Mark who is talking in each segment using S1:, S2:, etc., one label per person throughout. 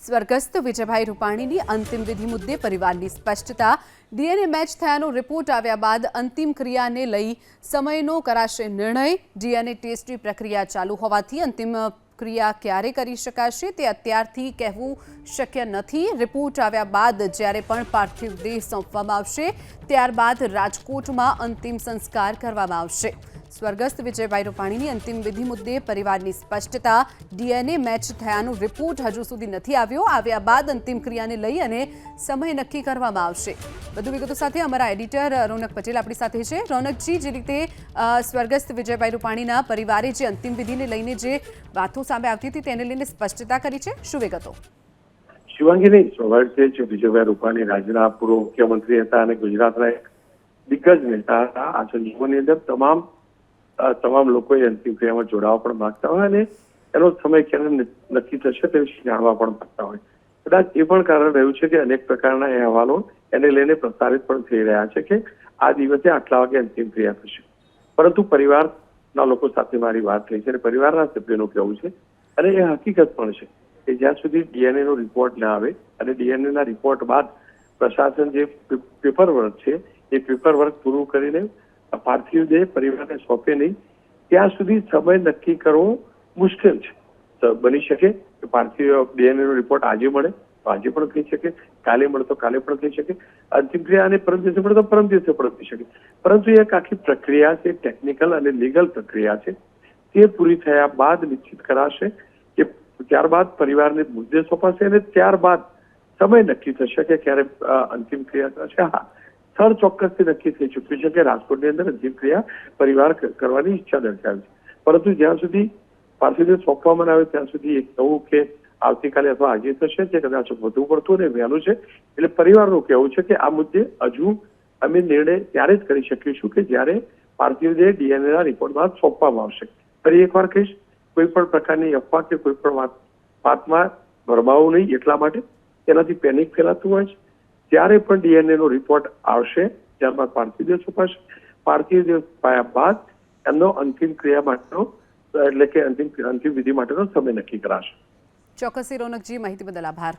S1: સ્વર્ગસ્થ વિજયભાઈ રૂપાણીની અંતિમ વિધિ મુદ્દે પરિવારની સ્પષ્ટતા। ડીએનએ મેચ થયાનો રિપોર્ટ આવ્યા બાદ અંતિમ ક્રિયાને લઈ સમયનો કરાશે નિર્ણય। ડીએનએ ટેસ્ટની પ્રક્રિયા ચાલુ હોવાથી અંતિમ ક્રિયા ક્યારે કરી શકાશે તે અત્યારથી કહેવું શક્ય નથી। રિપોર્ટ આવ્યા બાદ જ્યારે પણ પાર્થિવ દેહ સોંપવામાં આવશે ત્યારબાદ રાજકોટમાં અંતિમ સંસ્કાર કરવામાં આવશે। સ્વર્ગસ્થ વિજયભાઈ રૂપાણીની અંતિમ વિધિ મુદ્દે પરિવારની સ્પષ્ટતા। ડીએનએ મેચ થયાનો રિપોર્ટ હજુ સુધી નથી આવ્યો। આવ્યા બાદ અંતિમ ક્રિયાને લઈ અને સમય નક્કી કરવામાં આવશે। વધુ વિગતો સાથે અમારા એડિટર રોનક પટેલ આપણી સાથે છે। રોનકજી, જે રીતે સ્વર્ગસ્થ વિજયભાઈ રૂપાણીના પરિવારે જે અંતિમ વિધિને લઈને જે વાતો સામે આવતી હતી તેને લઈને સ્પષ્ટતા કરી છે, શું વિગતો?
S2: શિવાંગીની સ્વાભાવિક છે કે વિજયભાઈ રૂપાણી રાજ્યના પૂર્વ મુખ્યમંત્રી હતા અને ગુજરાતના એક દિગ્ગજ નેતા હતા। આ સંજોગોની અંદર તમામ લોકોએ અંતિમ ક્રિયામાં જોડાવા પણ માંગતા હોય અને એનો સમય ક્યારે નક્કી થશે તે વિશે જાણવા પણ માંગતા હોય। કદાચ એ પણ કારણ રહ્યું છે કે અનેક પ્રકારના અહેવાલો એને લઈને પ્રસારિત પણ થઈ રહ્યા છે કે આ દિવસે આટલા વાગે અંતિમ ક્રિયા થશે, પરંતુ પરિવારના લોકો સાથે મારી વાત થઈ છે અને પરિવારના સભ્યોનું કહેવું છે અને એ હકીકત પણ છે કે જ્યાં સુધી ડીએનએ નો રિપોર્ટ ના આવે અને ડીએનએ ના રિપોર્ટ બાદ પ્રશાસન જે પેપર વર્ક છે એ પેપર વર્ક પૂરું કરીને પાર્થિવ દેહ પરિવારને સોંપે નહીં ત્યાં સુધી સમય નક્કી કરવો મુશ્કેલ છે। બની શકે કે પાર્થિવ ડીએનએ નો રિપોર્ટ આજે મળે તો આજે પણ થઈ શકે, કાલે મળે તો કાલે પણ થઈ શકે, અંતિમ ક્રિયા અને પરમ દિવસે મળે તો પરમ દિવસે પણ થઈ શકે, પરંતુ એક આખી પ્રક્રિયા છે, ટેકનિકલ અને લીગલ પ્રક્રિયા છે, તે પૂરી થયા બાદ નિશ્ચિત કરાશે કે ત્યારબાદ પરિવારને મુદ્દે સોંપાશે અને ત્યારબાદ સમય નક્કી થશે કે ક્યારે અંતિમ ક્રિયા થશે। હા, સ્થળ ચોક્કસથી નક્કી થઈ ચૂક્યું છે કે રાજકોટની અંદર અંતિમ ક્રિયા પરિવાર કરવાની ઈચ્છા દર્શાવી છે, પરંતુ જ્યાં સુધી પાર્થિવ દેહ સોંપવામાં આવે ત્યાં સુધી એક કહું કે આવતીકાલે અથવા આજે થશે તે કદાચ વધુ પડતું અને વહેલું છે। એટલે પરિવારનું કહેવું છે કે આ મુદ્દે હજુ અમે નિર્ણય ત્યારે જ કરી શકીશું કે જ્યારે પાર્થિવ દેહ ડીએનએ ના રિપોર્ટ બાદ સોંપવામાં આવશે। ફરી એકવાર કહીશ, કોઈ પણ પ્રકારની અફવા કે કોઈ પણ વાતમાં ભરમાવું નહીં, એટલા માટે તેનાથી પેનિક ફેલાતું હોય છે। જ્યારે પણ ડીએનએ નો રિપોર્ટ આવશે ત્યારબાદ પાર્થિવ દેહ સોંપાશે। પાર્થિવ દેહ પાયા બાદ એમનો અંતિમ ક્રિયા માટેનો એટલે કે અંતિમ વિધિ માટેનો સમય નક્કી કરાશે।
S1: ચોક્કસથી રોનકજી, માહિતી બદલ આભાર।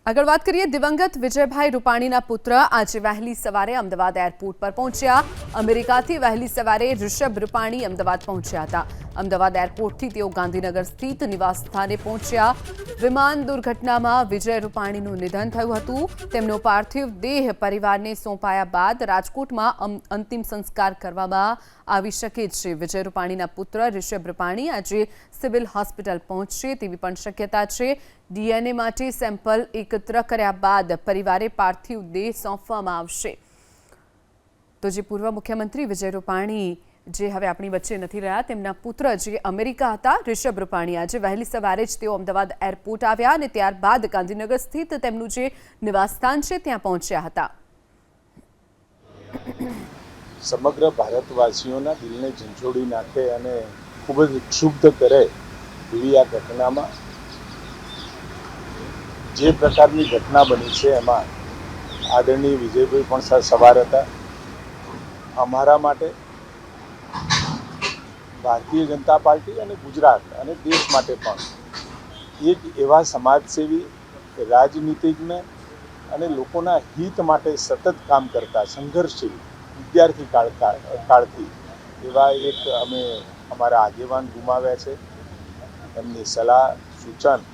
S1: આગળ વાત કરીએ, દિવંગત વિજયભાઈ રૂપાણીના પુત્ર આજે વહેલી સવારે અમદાવાદ એરપોર્ટ પર પહોંચ્યા। અમેરિકાથી વહેલી સવારે ઋષભ રૂપાણી અમદાવાદ પહોંચ્યા હતા। અમદાવાદ એરપોર્ટથી તેઓ ગાંધીનગર સ્થિત નિવાસ સ્થાને પહોંચ્યા। વિમાન દુર્ઘટનામાં વિજય રૂપાણીનું નિધન થયું હતું। તેમનો પાર્થિવ દેહ પરિવારને સોંપાયા બાદ રાજકોટમાં અંતિમ સંસ્કાર કરવામાં આવી શકે છે। વિજય રૂપાણીના પુત્ર ઋષભ રૂપાણી આજે સિવિલ હોસ્પિટલ પહોંચશે તેવી પણ શક્યતા છે। ડીએનએ માટે સેમ્પલ એકત્ર કર્યા બાદ પરિવારે પાર્થિવ દેહ સોંપવામાં આવશે। તો જે પૂર્વ મુખ્યમંત્રી વિજય રૂપાણી જે હવે આપણી વચ્ચે નથી રહ્યા, તેમના પુત્ર જે અમેરિકા હતા ઋષભ રૂપાણી, આજે વહેલી સવારે જ તેઓ અમદાવાદ એરપોર્ટ આવ્યા અને ત્યારબાદ ગાંધીનગર સ્થિત તેમનું જે નિવાસસ્થાન છે ત્યાં પહોંચ્યા હતા।
S3: સમગ્ર ભારતવાસીઓના દિલને ઝંઝોડી નાખે અને ખૂબ જ ક્ષુબ્ધ કરે એવી આ ઘટનામાં જે પ્રકારની ઘટના બની છે એમાં આદરણીય વિજયભાઈ પણ સવાર હતા। અમારા માટે, ભારતીય જનતા પાર્ટી અને ગુજરાત અને દેશ માટે પણ એક એવા સમાજસેવી, રાજનીતિજ્ઞ અને લોકોના હિત માટે સતત કામ કરતા સંઘર્ષશીલ વિદ્યાર્થી કાળથી એવા એક અમે અમારા આગેવાન ગુમાવ્યા છે। એમની સલાહ સૂચન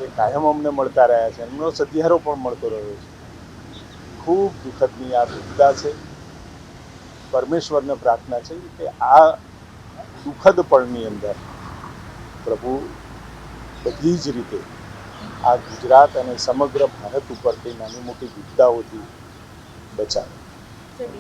S3: એ કાયમ અમને મળતા રહ્યા છે, એમનો સધિયારો પણ મળતો રહ્યો છે। ખૂબ દુઃખદની આ વિપદા છે। પરમેશ્વરને પ્રાર્થના છે કે આ દુઃખદ પળની અંદર પ્રભુ બધી જ રીતે આ ગુજરાત અને સમગ્ર ભારત ઉપર કઈ નાની મોટી વિપદાઓથી બચાવે।